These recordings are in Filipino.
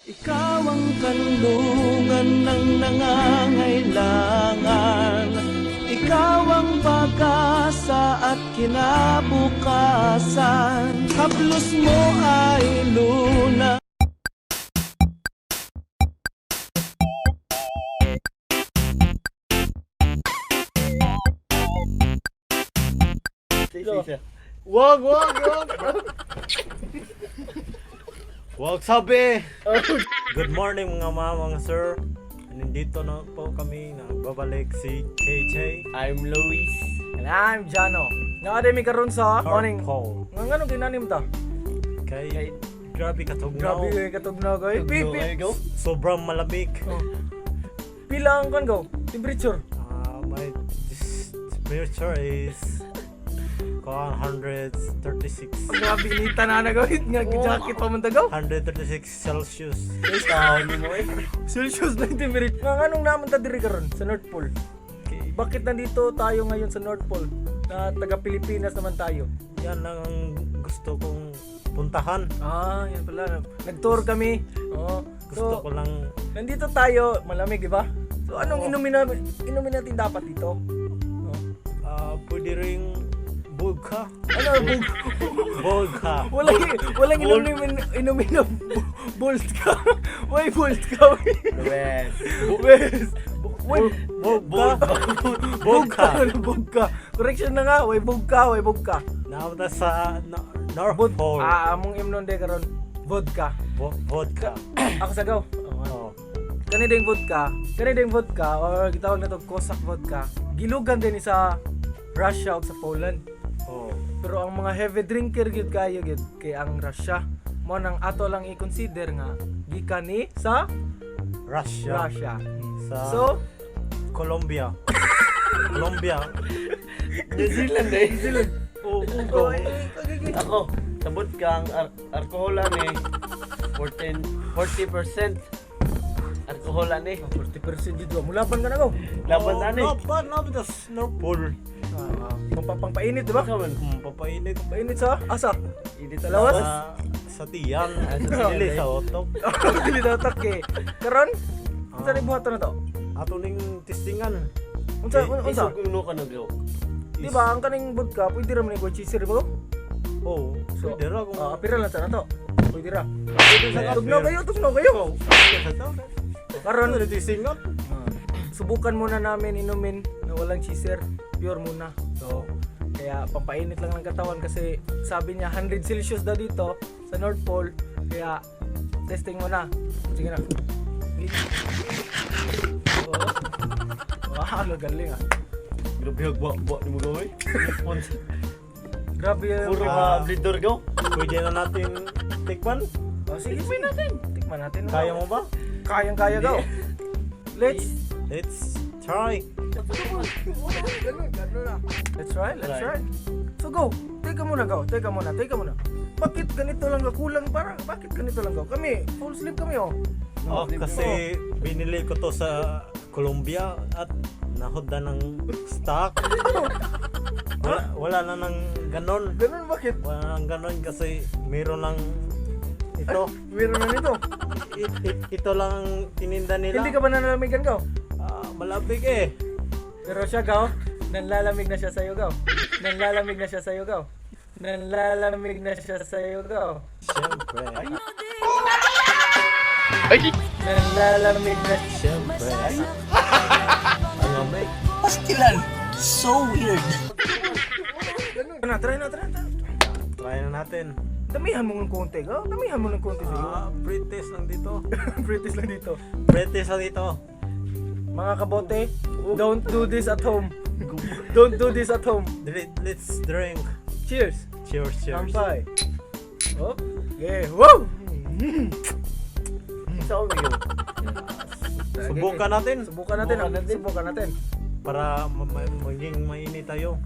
Ikaw ang kanlungan ng nangangailangan. Ikaw ang pag-asa at kinabukasan. Haplos mo ay luna. Wag! Wag sabi! Good morning mga mga sir. Nandito na po kami na babalik si KJ. I'm Luis. And I'm Jano. Nga mi karon sa morning. Paul. Nga ginanim ta? Kay grabe katugnaw. Grabe katugnaw kay. Go. Sobrang malamig. Pila ang kan go? Temperature. My temperature is 136. Grabe inita na gawin nga jacket pa man ta go. 136 Celsius. Tahon mo eh. Celsius na yung temperature. Nga anong naman ta diri karon sa North Pole? Okay. Bakit nandito tayo ngayon sa North Pole? Na taga Pilipinas naman tayo. Yan lang ang gusto kong puntahan. Yan pala. Nag-tour kami. Gusto ko lang Nandito tayo, malamig, di ba? So anong inumin natin dapat dito? pwede ring vodka. Ano Vodka. Walang inumin na vodka. Why vodka? West. Vodka. Correction na nga, why vodka. Napunta sa North Pole. Among imnon de karon vodka. Vodka. Ako sagaw. Oh. Kani ding vodka or gitawag na to Cossack vodka. Gilugan din sa Russia ug sa Poland. Oh. Pero ang mga heavy drinker gyud kayo gyud kay ang Russia mo nang ato lang i-consider nga gikan ni sa Russia. Sa So, Colombia. New Zealand eh. oh, Ako, sabot kang alkoholan eh. 40% alkoholan eh. 40% jud mulaban ka na go. Laban na eh. Laban na sa North Pole. Pampainit, di ba? Papainit. Painit sa asa? Init Sa lawas? Sa tiyan. sa Dili sa otok. Dili na take. Karon, unsa ni buhaton na to? Ato ning testingan. Unsa? Isog uno ka nagaw. Di ba ang kaning vodka pwede ra man ni cheeser ba? Oh, So, pwede ra kung apira lang sa na to. Pwede ra. sa Tugnaw kayo. Karon, Ano testingan? subukan muna namin inumin na walang cheeser, pure muna. So, kaya pampainit lang ng katawan kasi sabi niya 100 Celsius daw dito sa North Pole. Kaya testing muna. Sige na. Wow, galing ah. Grabe hagba ni mo gawin. Grabe yung... Puro blidor gaw. Pwede na natin tikman. Sige, tikman natin. Kaya mo ba? Kayang-kaya daw. Let's try. Let's try. So go. Teka muna. Bakit ganito lang ka kulang para? Bakit ganito lang ka? Kami, full sleep kami oh. Kasi binili ko to sa Colombia at nahoda ng stock. Wala na ng ganon. Ganun bakit? Wala nang ganon kasi meron lang ito. Meron na nito. Ito lang ang tininda nila. Hindi ka ba nanlalamigan ka? Malapig eh. Pero siya gaw, nanlalamig na siya sa'yo gaw. Nanlalamig na siya sa'yo gaw. Siyempre. Nanlalamig na siya. Siyempre. Ano ba? Pastilan. So weird. Try na. Try na natin. Damihan mo ng konti gaw. Damihan mo ng konti sa'yo. British lang dito. British lang dito. British lang dito. Mga kabote, don't do this at home. Don't do this at home. Let's drink. Cheers. Cheers. Kampay. Oh. Yeah. Wow. Sa ulo gaw. Subukan natin. Subukan natin. Para maging mainit tayo.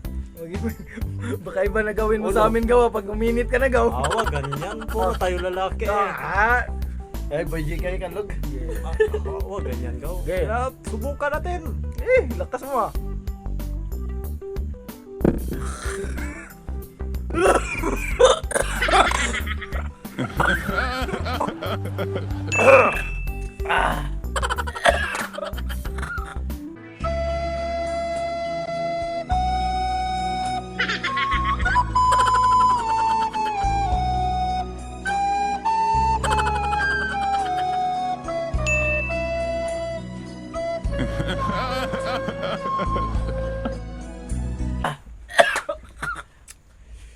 Baka iba na gawin mo sa amin gawa pag uminit ka na gaw. Awa, ganyan po. Tayo lalaki eh. Ay, bayi kayo kalog. Awa, ganyan gaw. Okay. Kaya subukan natin. Lakas mo ah.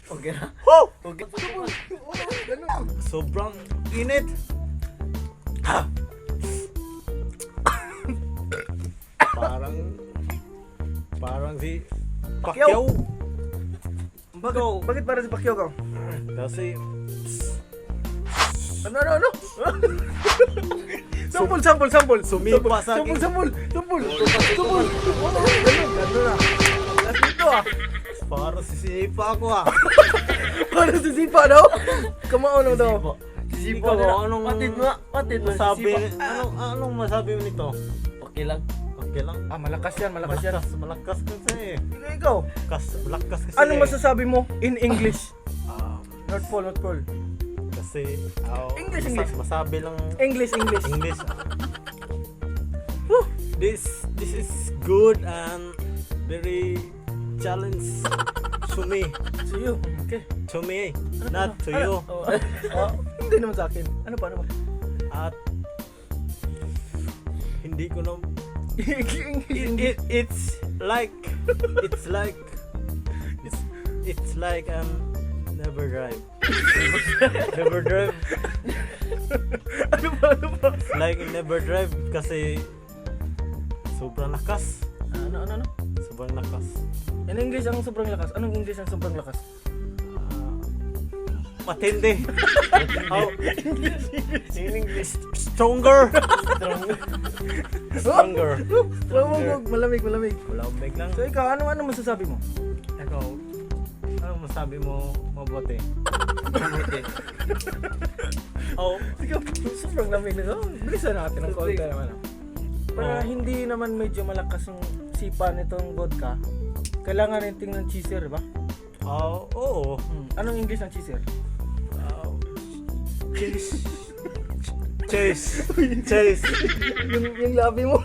Okay na. Wow! Okay. Sobrang init. parang parang si Pacquiao. Bakit para si Pacquiao ka? Kasi Ano? Sampol. Sumipa sa akin. Sampol. Ganun na. Last dito ah. parang sisipa ako ah. Para si Sipa daw? Kamaon daw. Sisipa Ikaw, na. anong Patid mo. masabi? Sisipa. Anong masabi mo nito? Okay lang. Okay lang. Ah, malakas yan. Malakas kasi. Ikaw, Malakas kasi. anong masasabi mo in English? Ah, North Pole. kasi English. masabi lang English. English. This is good and very challenge to me. To you. Okay. To me, not to you. Hindi naman sa akin. Ano pa? At hindi ko na it's like never drive. Never drive. Ano pa? Like never drive kasi sobrang lakas. Ano? Sobrang lakas. In English ang sobrang lakas. Anong English ang sobrang lakas? Matindi. Oh, in English, stronger. Stronger. Malamig. Malamig lang. So ikaw, ano masasabi mo? Ikaw, ano masabi mo mabuti? Mabuti. Oh, Ikaw, sobrang lamig na. Bilisan natin ang konti naman. Para hindi naman medyo malakas yung sipa nitong vodka, kailangan natin ng cheeser, ba? oo. Anong English ng cheeser? Chase. yung labi mo.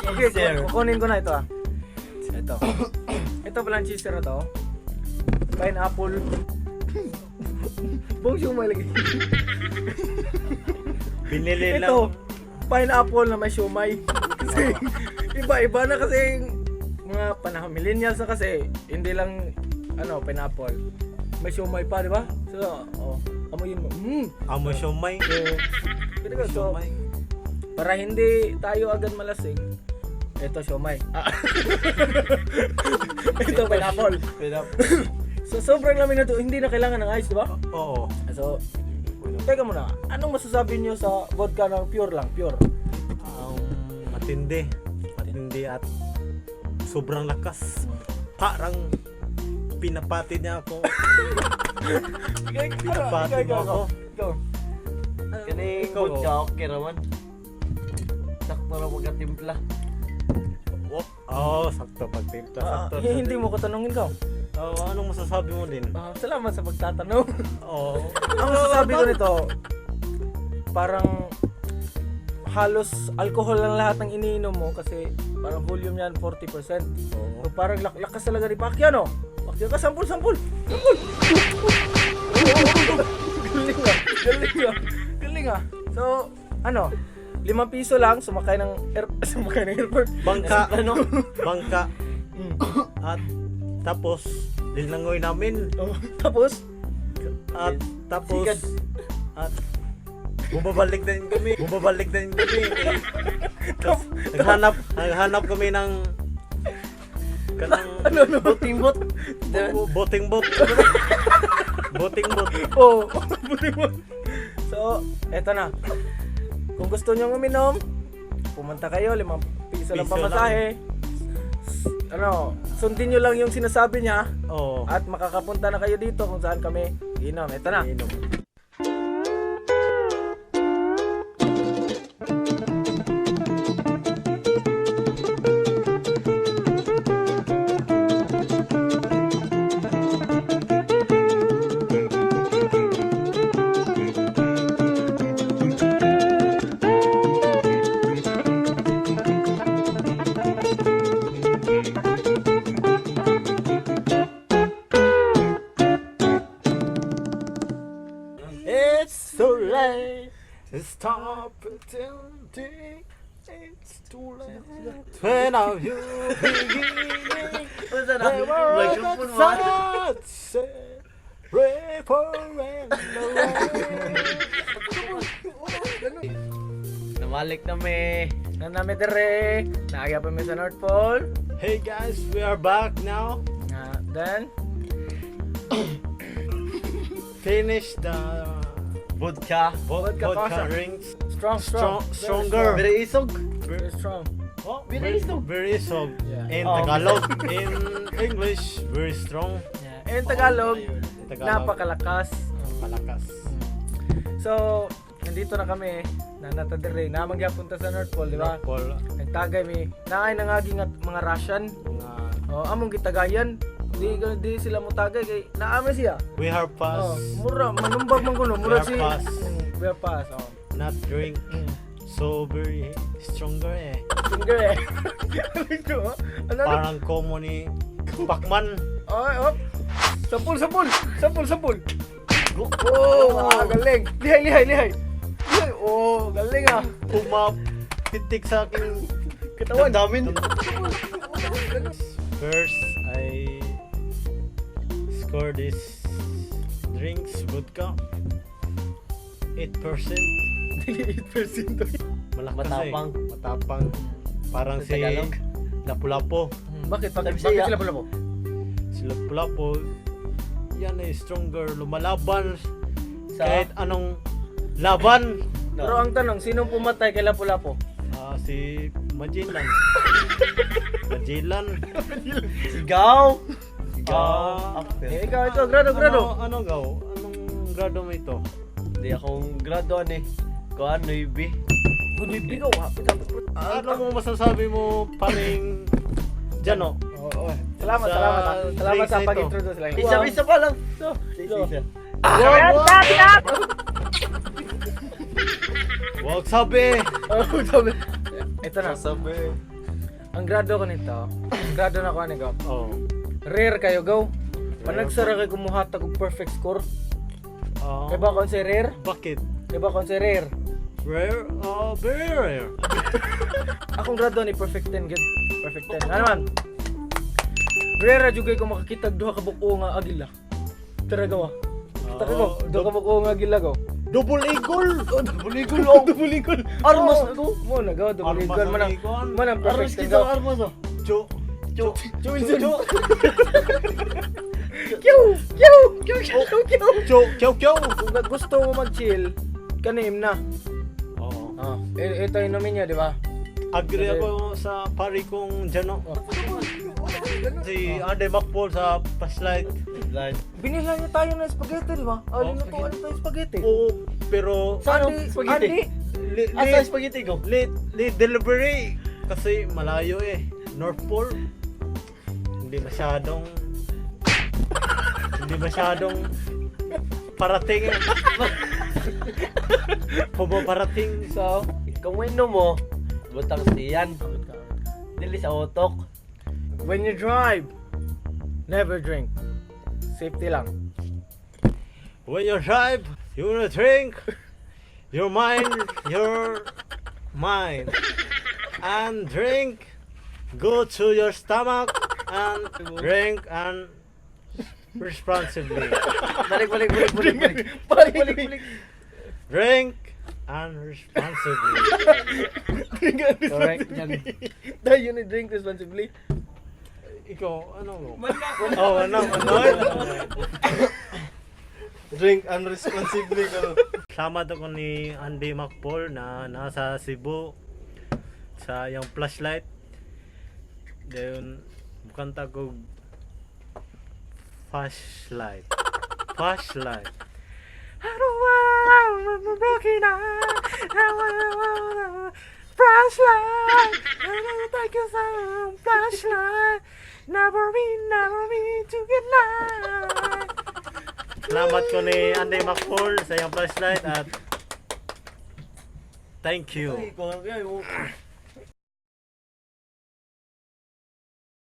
Okay, Cheeser. kukunin ko na ito ah. Ito pala ang cheeser na to. Pineapple. Buong siumay lagi. Binili lang. Ito, pineapple na may siumay. Kasi iba-iba na kasi yung mga panahon millennials na kasi hindi lang pineapple. May siumay pa, di ba? So, amoyin mo. Amo siomay. So, para hindi tayo agad malasing, ito siomay. Ito pineapple. So, sobrang lamig na to. Hindi na kailangan ng ice, di ba? Oo. So, teka muna. Anong masasabi niyo sa vodka ng pure lang? Pure. Matindi at sobrang lakas. Parang pinapati niya ako. Pinapati mo ako. Ikaw. Kani Ikaw, vodka okay raman. Sakto na magkatimpla. Sakto pagtimpla. Sakto. Hindi mo ko tanongin ka. Anong masasabi mo din? Salamat sa pagtatanong. Ang Ang masasabi ko nito, parang halos alcohol lang lahat ng iniinom mo kasi parang volume yan 40%. So parang lakas talaga ni Pacquiao, no? Pacquiao ka, sampul. Galing ah. So, 5 piso lang sumakay ng airport. Bangka. At tapos linangoy namin. Tapos At Sikat. bumabalik din kami. Tapos naghanap kami ng kanang Boting bot. boting bot. buti mo. So, eto na. Kung gusto nyo uminom, pumunta kayo, 5 piso lang Piso pamasahe. Sundin nyo lang yung sinasabi niya Oo. at makakapunta na kayo dito kung saan kami inom. Eto na. Stop pretending it's too late. When are you beginning? Unsa na? There were Microphone mo. such referendum. Namalik na me. Nami dire. Naagya pa mi sa North Pole. Hey guys, we are back now. Then Finish the Vodka. Vodka vodka Cosa. drinks. strong. Stronger. Very isog. Very strong. Oh, Very strong. Very strong. Yeah. In Oh, Tagalog, in English, very strong. Yeah. In Tagalog, In Tagalog, napakalakas. malakas. So, nandito na kami. Nanatadiri. Namagyapunta sa North Pole, di ba? Paul, Nagtagay mi. Naay nangaging at mga Russian. Among gitagayan. Di sila mo tagay kay naame siya. we have pass, Mura manumbag man kuno. Mura We are si pass. We are pass. not drink. So very stronger eh. Finger eh. Ito, ano? Parang komo ni Pacman. Ay, op. Sampul. Oh, galing. Lihay. Oh, galing ah. Pumapitik sa aking Katawan. Damin. first. I score this drinks vodka 8%. 8%. Malakas Matapang. eh. Matapang. Parang Sa si Tagalog? Lapu-Lapu. Bakit Sabi sila siya. pala mo? Si Lapu-Lapu, yan ay stronger, lumalaban Sa- kahit anong laban. Pero ang tanong, sinong pumatay kay Lapu-Lapu? Si Magellan. Magellan. Sigaw. Ah. After. Ikaw, grado. Ano gaw? Anong grado mo ito? Di akong graduan eh. Kuan, Navy. Ikaw ha. Ano mo masasabi mo paring Jano? Oo. Salamat Sa sa drinks na ito. pag-introduce lang. Isa pa lang. So, Isa. Wag sabi! sabi. Ito na. Sabi. Ang grado ko nito. Ang grado na ko ani ko. Oh. Rare kayo go. Panagsara kay kumuhatag og perfect score. Ah, Kay ba kon si rare? bakit? Kay ba kon si rare? Rare? Very rare. Akong grado ni perfect 10 gid. Perfect 10. Ano man? Rare jud ko makakita og duha ka buko nga agila. Tara gawa. Kita ko. Duha ka buko nga agila go. Double eagle! Double eagle. Armas Oh, ako. Mo na gawa double Armas eagle ang man ang eagle. man ang Armas perfect 10 kita go. armas oh. Cho. Kyo. Kung gusto mo mag-chill, kanim na. Oo. Ito inumin niya, di ba? Agree ako sa pari kong Jano. Si Ande Macpol sa flashlight. Like, Binila niya tayo ng spaghetti, di ba? Oh, Lutuan tayo spaghetti. Oo, pero Saan Andi, spaghetti? Andi, asa spaghetti ko? late delivery kasi malayo eh. North Pole. Hindi masyadong parating. Pumaparating. So, Kung wino mo, butang siyan. Dili sa utok. when you drive, never drink. Safety lang. When you drive, you wanna drink. Your mind, and drink. Go to your stomach and drink and responsibly. Balik. Drink and responsibly. Correct. Yan. Dahil yun drink responsibly. Ikaw, ano mo? Oh, ano? Drink unresponsibly ko. Salamat ako ni Andy Macpol na nasa Cebu sa yung flashlight. Then, bukan tagog flashlight. I don't want to broken heart. Flashlight. Thank you so flashlight. Never be to get light. Salamat ko ni Andy Macpol sa yung flashlight at thank you. Ay, kung